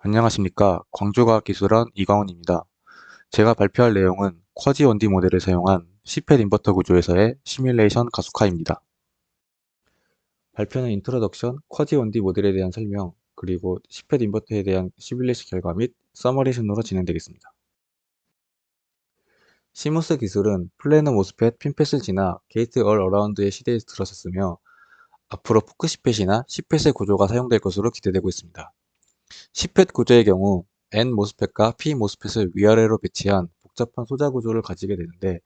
안녕하십니까. 광주과학기술원 이광훈입니다. 제가 발표할 내용은 쿼지1D 모델을 사용한 시펫 인버터 구조에서의 시뮬레이션 가속화입니다. 발표는 인트로덕션, 쿼지1D 모델에 대한 설명, 그리고 시펫 인버터에 대한 시뮬레이션 결과 및 서머리 순으로 진행되겠습니다. 시모스 기술은 플래너 모스펫, 핀펫을 지나 게이트 얼 어라운드의 시대에 들어섰으며 앞으로 포크 시펫이나 시펫의 구조가 사용될 것으로 기대되고 있습니다. 시펫 구조의 경우 N 모스펫과 P 모스펫을 위아래로 배치한 복잡한 소자 구조를 가지게 되는데,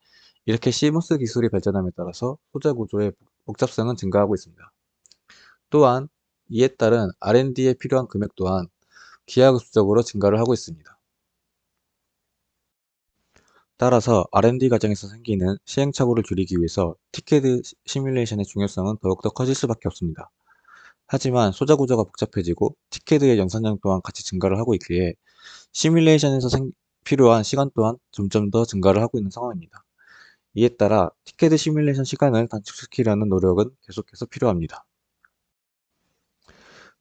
이렇게 CMOS 기술이 발전함에 따라서 소자 구조의 복잡성은 증가하고 있습니다. 또한 이에 따른 R&D에 필요한 금액 또한 기하급수적으로 증가를 하고 있습니다. 따라서 R&D 과정에서 생기는 시행착오를 줄이기 위해서 티켓 시뮬레이션의 중요성은 더욱더 커질 수밖에 없습니다. 하지만 소자 구조가 복잡해지고 티켓의 연산량 또한 같이 증가를 하고 있기에 시뮬레이션에서 필요한 시간 또한 점점 더 증가를 하고 있는 상황입니다. 이에 따라 티켓 시뮬레이션 시간을 단축시키려는 노력은 계속해서 필요합니다.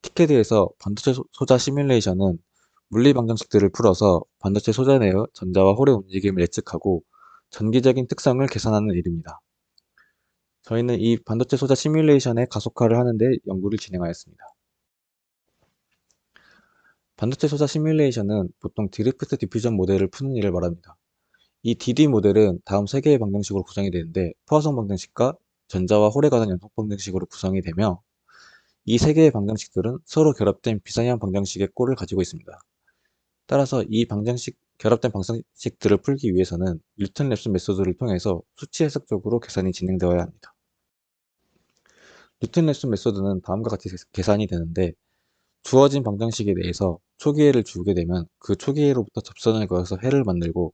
티켓에서 반도체 소자 시뮬레이션은 물리 방정식들을 풀어서 반도체 소자 내의 전자와 홀의 움직임을 예측하고 전기적인 특성을 계산하는 일입니다. 저희는 이 반도체 소자 시뮬레이션의 가속화를 하는 데 연구를 진행하였습니다. 반도체 소자 시뮬레이션은 보통 드리프트 디퓨전 모델을 푸는 일을 말합니다. 이 DD 모델은 다음 세 개의 방정식으로 구성이 되는데, 포화성 방정식과 전자와 홀에 관한 연속 방정식으로 구성이 되며, 이 세 개의 방정식들은 서로 결합된 비상향 방정식의 꼴을 가지고 있습니다. 따라서 이 결합된 방정식들을 풀기 위해서는 뉴턴 랩슨 메소드를 통해서 수치 해석적으로 계산이 진행되어야 합니다. 뉴턴 랩슨 메소드는 다음과 같이 계산이 되는데, 주어진 방정식에 대해서 초기해를 주게 되면 그 초기해로부터 접선을 그어서 해를 만들고,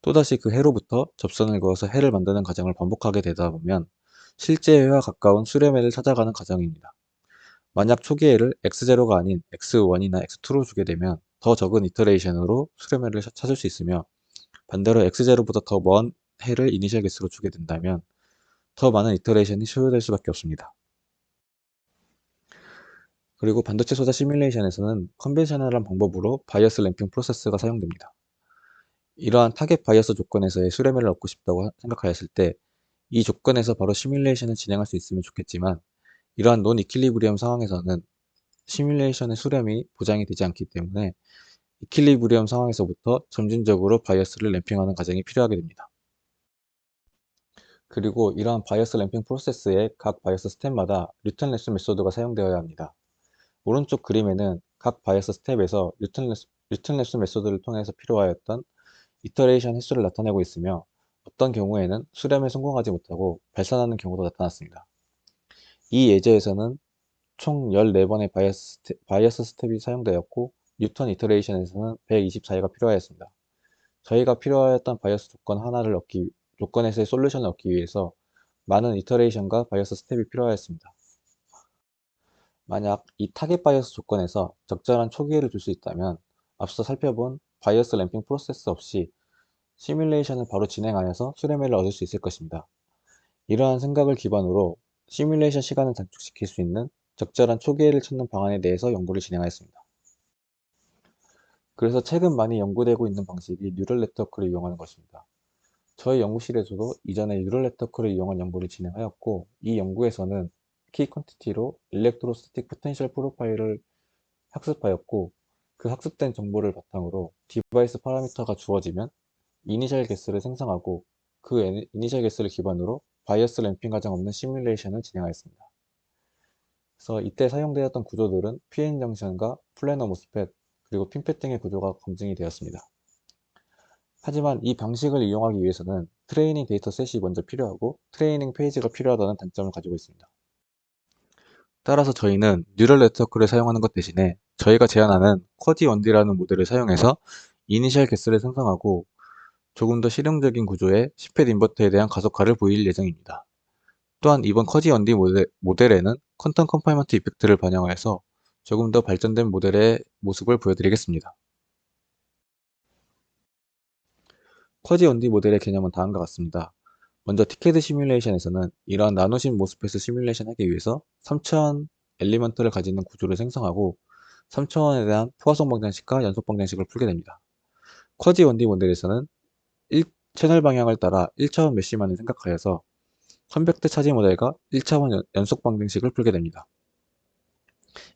또다시 그 해로부터 접선을 그어서 해를 만드는 과정을 반복하게 되다 보면 실제 해와 가까운 수렴해를 찾아가는 과정입니다. 만약 초기해를 x0가 아닌 x1이나 x2로 주게 되면 더 적은 이터레이션으로 수렴해를 찾을 수 있으며, 반대로 x0보다 더 먼 해를 이니셜 개수로 주게 된다면 더 많은 이터레이션이 소요될 수밖에 없습니다. 그리고 반도체 소자 시뮬레이션에서는 컨벤셔널한 방법으로 바이어스 램핑 프로세스가 사용됩니다. 이러한 타겟 바이어스 조건에서의 수렴해를 얻고 싶다고 생각하였을 때 이 조건에서 바로 시뮬레이션을 진행할 수 있으면 좋겠지만, 이러한 논 이퀄리브리엄 상황에서는 시뮬레이션의 수렴이 보장이 되지 않기 때문에 이퀄리브리엄 상황에서부터 점진적으로 바이어스를 램핑하는 과정이 필요하게 됩니다. 그리고 이러한 바이어스 램핑 프로세스의 각 바이어스 스텝마다 뉴턴 랩슨 메소드가 사용되어야 합니다. 오른쪽 그림에는 각 바이어스 스텝에서 뉴턴 랩슨 메소드를 통해서 필요하였던 이터레이션 횟수를 나타내고 있으며, 어떤 경우에는 수렴에 성공하지 못하고 발산하는 경우도 나타났습니다. 이 예제에서는 총 14번의 바이어스 스텝이 사용되었고, 뉴턴 이터레이션에서는 124회가 필요하였습니다. 저희가 필요하였던 바이어스 조건에서의 솔루션을 얻기 위해서 많은 이터레이션과 바이어스 스텝이 필요하였습니다. 만약 이 타겟 바이어스 조건에서 적절한 초기화를 줄 수 있다면 앞서 살펴본 바이어스 램핑 프로세스 없이 시뮬레이션을 바로 진행하여서 수렴해를 얻을 수 있을 것입니다. 이러한 생각을 기반으로 시뮬레이션 시간을 단축시킬 수 있는 적절한 초기화를 찾는 방안에 대해서 연구를 진행하였습니다. 그래서 최근 많이 연구되고 있는 방식이 뉴럴 네트워크를 이용하는 것입니다. 저희 연구실에서도 이전에 뉴럴 네트워크를 이용한 연구를 진행하였고, 이 연구에서는 키 퀀티티로 일렉트로스틱 포텐셜 프로파일을 학습하였고, 그 학습된 정보를 바탕으로 디바이스 파라미터가 주어지면 이니셜 개수를 생성하고, 그 이니셜 개수를 기반으로 바이어스 램핑 과정 없는 시뮬레이션을 진행하였습니다. 그래서 이때 사용되었던 구조들은 PN 정션과 플래너 모스펫, 그리고 핀펫 등의 구조가 검증이 되었습니다. 하지만 이 방식을 이용하기 위해서는 트레이닝 데이터 셋이 먼저 필요하고 트레이닝 페이지가 필요하다는 단점을 가지고 있습니다. 따라서 저희는 뉴럴 네트워크를 사용하는 것 대신에 저희가 제안하는 쿼지1D라는 모델을 사용해서 이니셜 개수를 생성하고 조금 더 실용적인 구조의 시펫 인버터에 대한 가속화를 보일 예정입니다. 또한 이번 쿼지1D 모델에는 퀀텀 컨파인먼트 이펙트를 반영하여서 조금 더 발전된 모델의 모습을 보여드리겠습니다. 쿼지1D 모델의 개념은 다음과 같습니다. 먼저 티켓 시뮬레이션에서는 이러한 나노신 모스펫을 시뮬레이션 하기 위해서 3000 엘리먼트를 가지는 구조를 생성하고, 3차원에 대한 포화성 방정식과 연속 방정식을 풀게 됩니다. 쿼지 1D 모델에서는 채널 방향을 따라 1차원 메쉬만을 생각하여서 컴팩트 차지 모델과 1차원 연속 방정식을 풀게 됩니다.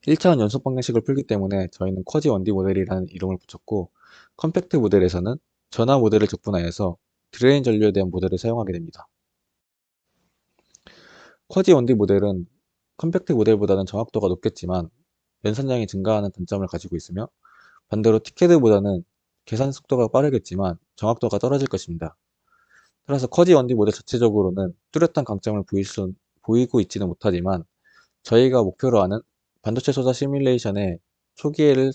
1차원 연속 방정식을 풀기 때문에 저희는 쿼지 1D 모델이라는 이름을 붙였고, 컴팩트 모델에서는 전화 모델을 적분하여서 드레인 전류에 대한 모델을 사용하게 됩니다. 쿼지 1D 모델은 컴팩트 모델보다는 정확도가 높겠지만 연산량이 증가하는 단점을 가지고 있으며, 반대로 티켓보다는 계산 속도가 빠르겠지만 정확도가 떨어질 것입니다. 따라서 쿼지 1D 모델 자체적으로는 뚜렷한 강점을 보이고 있지는 못하지만, 저희가 목표로 하는 반도체 소자 시뮬레이션의 초기화를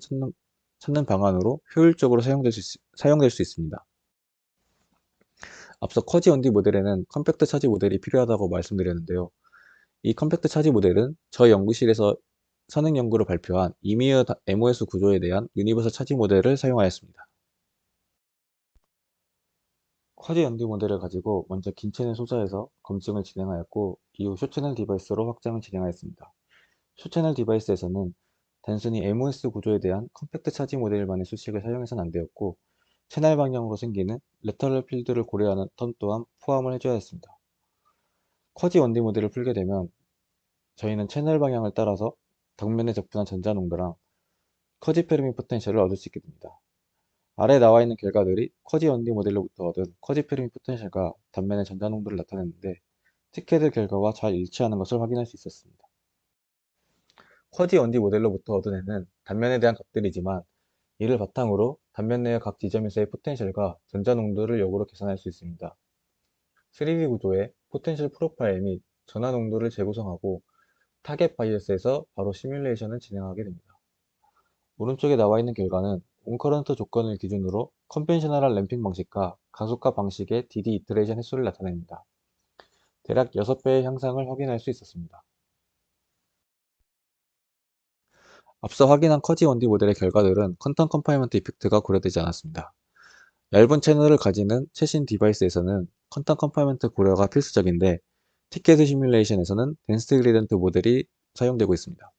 찾는 방안으로 효율적으로 사용될 수 있습니다. 앞서 쿼지 1D 모델에는 컴팩트 차지 모델이 필요하다고 말씀드렸는데요. 이 컴팩트 차지 모델은 저희 연구실에서 선행 연구로 발표한 이미어 MOS 구조에 대한 유니버설 차지 모델을 사용하였습니다. 쿼지 1D 모델을 가지고 먼저 긴 채널 소자에서 검증을 진행하였고, 이후 쇼채널 디바이스로 확장을 진행하였습니다. 쇼채널 디바이스에서는 단순히 MOS 구조에 대한 컴팩트 차지 모델만의 수식을 사용해서는 안 되었고, 채널 방향으로 생기는 레터럴 필드를 고려하는 턴 또한 포함을 해줘야 했습니다. 쿼지 1D 모델을 풀게 되면 저희는 채널 방향을 따라서 덕면에 접근한 전자 농도랑 커지 페르미 포텐셜을 얻을 수 있게 됩니다. 아래 나와 있는 결과들이 쿼지 1D 모델로부터 얻은 커지 페르미 포텐셜과 단면의 전자 농도를 나타냈는데, 티켓의 결과와 잘 일치하는 것을 확인할 수 있었습니다. 쿼지 1D 모델로부터 얻어내는 단면에 대한 값들이지만, 이를 바탕으로 단면 내의 각 지점에서의 포텐셜과 전자 농도를 역으로 계산할 수 있습니다. 3D 구조의 포텐셜 프로파일 및 전하 농도를 재구성하고 타겟 바이어스에서 바로 시뮬레이션을 진행하게 됩니다. 오른쪽에 나와 있는 결과는 온커런트 조건을 기준으로 컨벤셔널한 램핑 방식과 가속화 방식의 DD 이터레이션 횟수를 나타냅니다. 대략 6배의 향상을 확인할 수 있었습니다. 앞서 확인한 커지 1D 모델의 결과들은 컨텀 컨파인먼트 이펙트가 고려되지 않았습니다. 얇은 채널을 가지는 최신 디바이스에서는 컨텀 컨파인먼트 고려가 필수적인데, 티켓 시뮬레이션에서는 덴시티 그레디언트 모델이 사용되고 있습니다.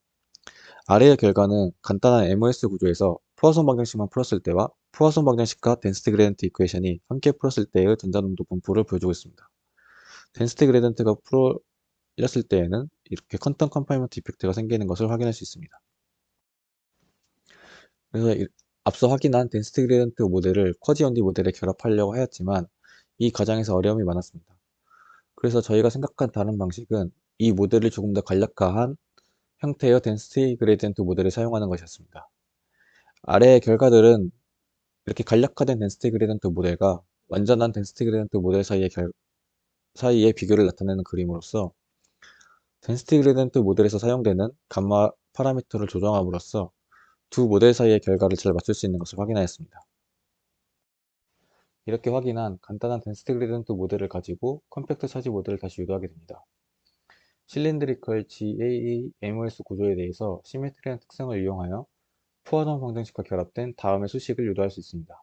아래의 결과는 간단한 MOS 구조에서 포화성 방정식만 풀었을 때와 포화성 방정식과 덴시티 그레디언트 이퀘이션이 함께 풀었을 때의 전자농도 분포를 보여주고 있습니다. 덴시티 그레디언트가 풀렸을 때에는 이렇게 컨텀 컨파인먼트 이펙트가 생기는 것을 확인할 수 있습니다. 그래서 앞서 확인한 덴시티 그레디언트 모델을 쿼지 1D 모델에 결합하려고 하였지만 이 과정에서 어려움이 많았습니다. 그래서 저희가 생각한 다른 방식은 이 모델을 조금 더 간략화한 형태의 덴시티 그레디언트 모델을 사용하는 것이었습니다. 아래의 결과들은 이렇게 간략화된 덴시티 그레디언트 모델과 완전한 덴시티 그레디언트 모델 사이의 비교를 나타내는 그림으로써, 덴시티 그레디언트 모델에서 사용되는 감마 파라미터를 조정함으로써 두 모델 사이의 결과를 잘 맞출 수 있는 것을 확인하였습니다. 이렇게 확인한 간단한 덴시티 그레디언트 모델을 가지고 컴팩트 차지 모델을 다시 유도하게 됩니다. 실린드리컬 GAA MOS 구조에 대해서 시메트리한 특성을 이용하여 포화성 방정식과 결합된 다음의 수식을 유도할 수 있습니다.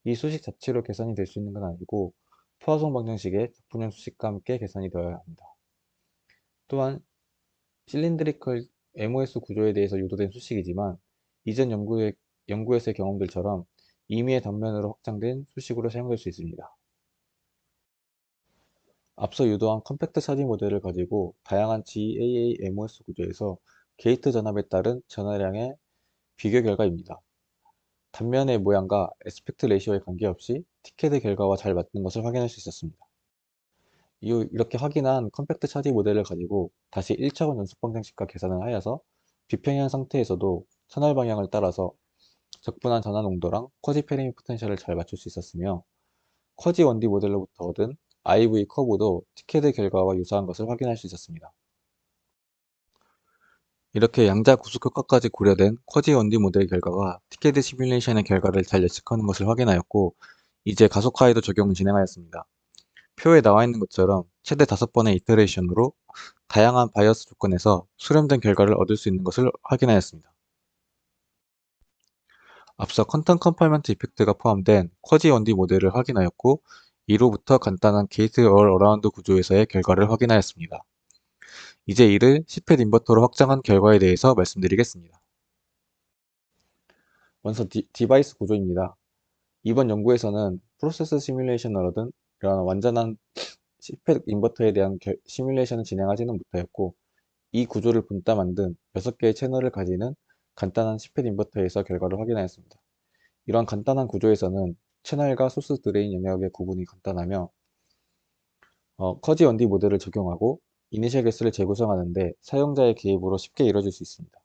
이 수식 자체로 계산이 될 수 있는 건 아니고 포화성 방정식의 적분형 수식과 함께 계산이 되어야 합니다. 또한 실린드리컬 MOS 구조에 대해서 유도된 수식이지만 이전 연구에서의 경험들처럼 임의의 단면으로 확장된 수식으로 사용될 수 있습니다. 앞서 유도한 컴팩트 차지 모델을 가지고 다양한 GAA MOS 구조에서 게이트 전압에 따른 전하량의 비교 결과입니다. 단면의 모양과 에스펙트 레이시오에 관계없이 티켓의 결과와 잘 맞는 것을 확인할 수 있었습니다. 이후 이렇게 확인한 컴팩트 차지 모델을 가지고 다시 1차원 연속 방정식과 계산을 하여서 비평형 상태에서도 채널 방향을 따라서 적분한 전하 농도랑 쿼지 페리미 포텐셜을 잘 맞출 수 있었으며, 쿼지 1D 모델로부터 얻은 IV 커브도 티켓의 결과와 유사한 것을 확인할 수 있었습니다. 이렇게 양자 구속 효과까지 고려된 쿼지 1D 모델 결과가 티켓 시뮬레이션의 결과를 잘 예측하는 것을 확인하였고, 이제 가속화에도 적용을 진행하였습니다. 표에 나와 있는 것처럼 최대 5번의 이터레이션으로 다양한 바이어스 조건에서 수렴된 결과를 얻을 수 있는 것을 확인하였습니다. 앞서 컨텀 컨파인먼트 이펙트가 포함된 쿼지 1D 모델을 확인하였고, 이로부터 간단한 게이트 올 어라운드 구조에서의 결과를 확인하였습니다. 이제 이를 10팻 인버터로 확장한 결과에 대해서 말씀드리겠습니다. 먼저 디바이스 구조입니다. 이번 연구에서는 프로세스 시뮬레이션을 얻은 이러한 완전한 CPAD 인버터에 대한 시뮬레이션을 진행하지는 못하였고, 이 구조를 본따 만든 6개의 채널을 가지는 간단한 CPAD 인버터에서 결과를 확인하였습니다. 이러한 간단한 구조에서는 채널과 소스 드레인 영역의 구분이 간단하며 커지 원디 모델을 적용하고 이니셜 개수를 재구성하는데 사용자의 개입으로 쉽게 이루어질 수 있습니다.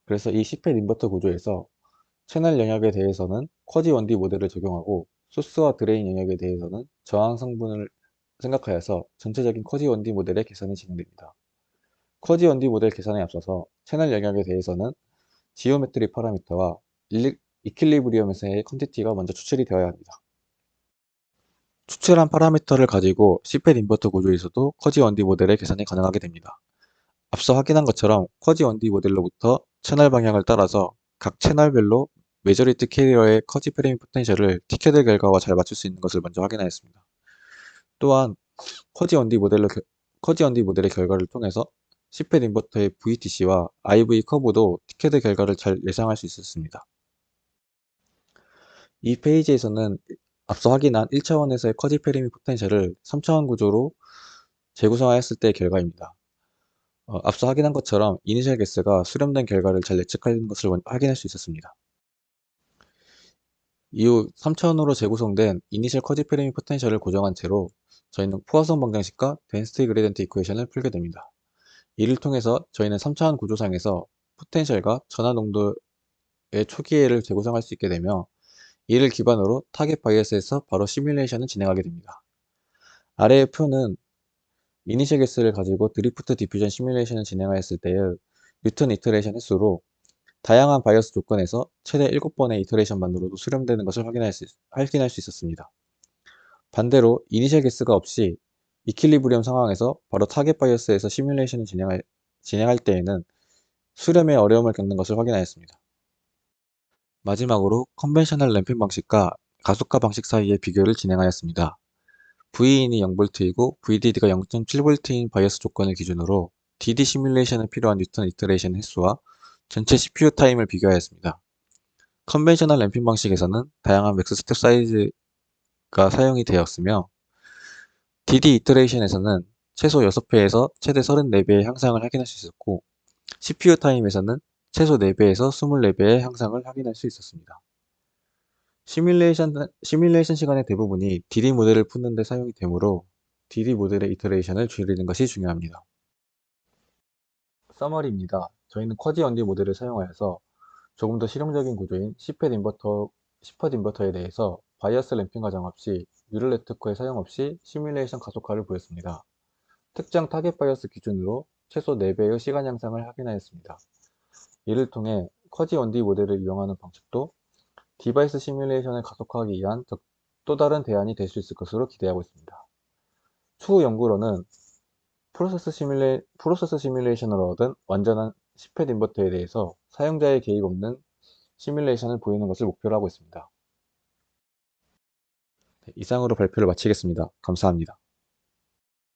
그래서 이 CPAD 인버터 구조에서 채널 영역에 대해서는 커지 원디 모델을 적용하고 소스와 드레인 영역에 대해서는 저항 성분을 생각하여서 전체적인 커지 원디 모델의 계산이 진행됩니다. 커지 원디 모델 계산에 앞서서 채널 영역에 대해서는 지오메트리 파라미터와 이퀄리브리엄에서의 퀀티티가 먼저 추출이 되어야 합니다. 추출한 파라미터를 가지고 CPAD 인버터 구조에서도 커지 원디 모델의 계산이 가능하게 됩니다. 앞서 확인한 것처럼 커지 원디 모델로부터 채널 방향을 따라서 각 채널별로 메저리티 캐리어의 커지 프레임 포텐셜을 티켓의 결과와 잘 맞출 수 있는 것을 먼저 확인하였습니다. 또한 커지 원디 모델의 결과를 통해서 CPAD 인버터의 VTC와 IV 커브도 티켓의 결과를 잘 예상할 수 있었습니다. 이 페이지에서는 앞서 확인한 1차원에서의 커지 프레임 포텐셜을 3차원 구조로 재구성하였을 때의 결과입니다. 앞서 확인한 것처럼 이니셜 개수가 수렴된 결과를 잘 예측하는 것을 확인할 수 있었습니다. 이후 3차원으로 재구성된 이니셜 커지 프레임 포텐셜을 고정한 채로 저희는 포화성 방정식과 덴시티 그레디언트 이퀘이션을 풀게 됩니다. 이를 통해서 저희는 3차원 구조상에서 포텐셜과 전하 농도의 초기애를 재구성할 수 있게 되며 이를 기반으로 타겟 바이어스에서 바로 시뮬레이션을 진행하게 됩니다. 아래의 표는 이니셜 개수를 가지고 드리프트 디퓨전 시뮬레이션을 진행하였을 때의 뉴턴 이터레이션 횟수로 다양한 바이어스 조건에서 최대 7번의 이터레이션만으로도 수렴되는 것을 확인할 수 있었습니다. 반대로 이니셜 개수가 없이 이퀄리브리엄 상황에서 바로 타겟 바이어스에서 시뮬레이션을 진행할 때에는 수렴에 어려움을 겪는 것을 확인하였습니다. 마지막으로 컨벤셔널 램핑 방식과 가속화 방식 사이의 비교를 진행하였습니다. V인이 0V이고 VDD가 0.7V인 바이어스 조건을 기준으로 DD 시뮬레이션에 필요한 뉴턴 이터레이션 횟수와 전체 CPU 타임을 비교하였습니다. 컨벤셔널 램핑 방식에서는 다양한 맥스 스텝 사이즈가 사용이 되었으며 DD 이터레이션에서는 최소 6배에서 최대 34배의 향상을 확인할 수 있었고 CPU 타임에서는 최소 4배에서 24배의 향상을 확인할 수 있었습니다. 시뮬레이션 시간의 대부분이 DD 모델을 푸는 데 사용이 되므로 DD 모델의 이터레이션을 줄이는 것이 중요합니다. 서머리입니다. 저희는 쿼지 원디 모델을 사용하여서 조금 더 실용적인 구조인 CPAD 인버터에 대해서 바이어스 램핑 과정 없이 뉴럴 네트워크의 사용 없이 시뮬레이션 가속화를 보였습니다. 특정 타겟 바이어스 기준으로 최소 4배의 시간 향상을 확인하였습니다. 이를 통해 쿼지 원디 모델을 이용하는 방식도 디바이스 시뮬레이션을 가속화하기 위한 또 다른 대안이 될 수 있을 것으로 기대하고 있습니다. 추후 연구로는 프로세스 시뮬레이션으로 얻은 완전한 CPAD 인버터에 대해서 사용자의 개입 없는 시뮬레이션을 보이는 것을 목표로 하고 있습니다. 이상으로 발표를 마치겠습니다. 감사합니다.